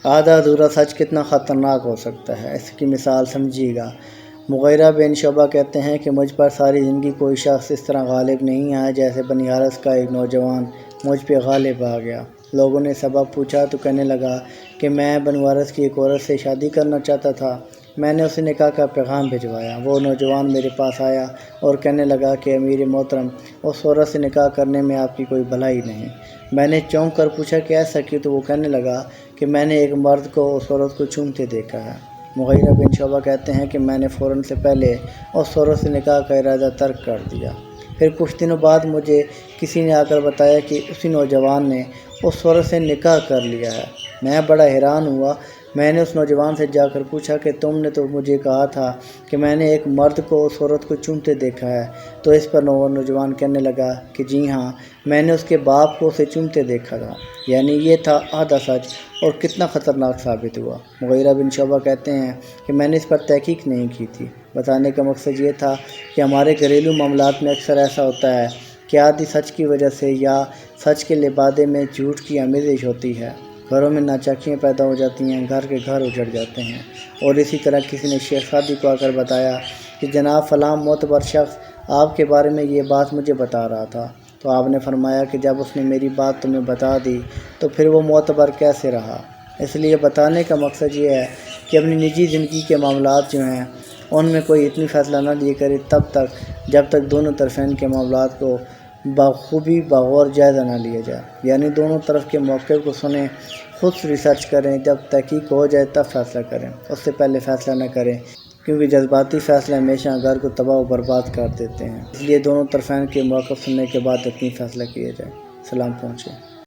آدھا ادھورا سچ کتنا خطرناک ہو سکتا ہے، اس کی مثال سمجھیے گا۔ مغیرہ بن شعبہ کہتے ہیں کہ مجھ پر ساری زندگی کوئی شخص اس طرح غالب نہیں آیا جیسے بنی حارث کا ایک نوجوان مجھ پہ غالب آ گیا۔ لوگوں نے سبب پوچھا تو کہنے لگا کہ میں بنو حارث کی ایک عورت سے شادی کرنا چاہتا تھا۔ میں نے اسے نکاح کا پیغام بھجوایا۔ وہ نوجوان میرے پاس آیا اور کہنے لگا کہ امیر محترم، اس عورت سے نکاح کرنے میں آپ کی کوئی بھلائی نہیں۔ میں نے چونک کر پوچھا کہ ایسا کیوں؟ تو وہ کہنے لگا کہ میں نے ایک مرد کو اس عورت کو چومتے دیکھا ہے۔ مغیرہ بن شعبہ کہتے ہیں کہ میں نے فوراً سے پہلے اس عورت سے نکاح کا ارادہ ترک کر دیا۔ پھر کچھ دنوں بعد مجھے کسی نے آ کر بتایا کہ اسی نوجوان نے اس عورت سے نکاح کر لیا ہے۔ میں بڑا حیران ہوا۔ میں نے اس نوجوان سے جا کر پوچھا کہ تم نے تو مجھے کہا تھا کہ میں نے ایک مرد کو اس عورت کو چومتے دیکھا ہے۔ تو اس پر نوجوان کہنے لگا کہ جی ہاں، میں نے اس کے باپ کو اسے چومتے دیکھا تھا۔ یعنی یہ تھا آدھا سچ، اور کتنا خطرناک ثابت ہوا۔ مغیرہ بن شعبہ کہتے ہیں کہ میں نے اس پر تحقیق نہیں کی تھی۔ بتانے کا مقصد یہ تھا کہ ہمارے گھریلو معاملات میں اکثر ایسا ہوتا ہے کہ آدھی سچ کی وجہ سے یا سچ کے لبادے میں جھوٹ کی آمیزش ہوتی ہے۔ گھروں میں ناچاکیاں پیدا ہو جاتی ہیں، گھر کے گھر اجڑ جاتے ہیں۔ اور اسی طرح کسی نے شیخ سعدی کو آ کر بتایا کہ جناب فلاں معتبر شخص آپ کے بارے میں یہ بات مجھے بتا رہا تھا۔ تو آپ نے فرمایا کہ جب اس نے میری بات تمہیں بتا دی تو پھر وہ معتبر کیسے رہا؟ اس لیے بتانے کا مقصد یہ ہے کہ اپنی نجی زندگی کے معاملات جو ہیں ان میں کوئی اتنی فیصلہ نہ لیا کرے جب تک دونوں طرفین کے معاملات کو بخوبی بغور جائزہ نہ لیا جائے۔ یعنی دونوں طرف کے موقف کو سنیں، خود ریسرچ کریں، جب تحقیق ہو جائے تب فیصلہ کریں، اس سے پہلے فیصلہ نہ کریں، کیونکہ جذباتی فیصلے ہمیشہ گھر کو تباہ و برباد کر دیتے ہیں۔ اس لیے دونوں طرفین کے موقف سننے کے بعد یقینی فیصلہ کیا جائے۔ سلام پہنچے۔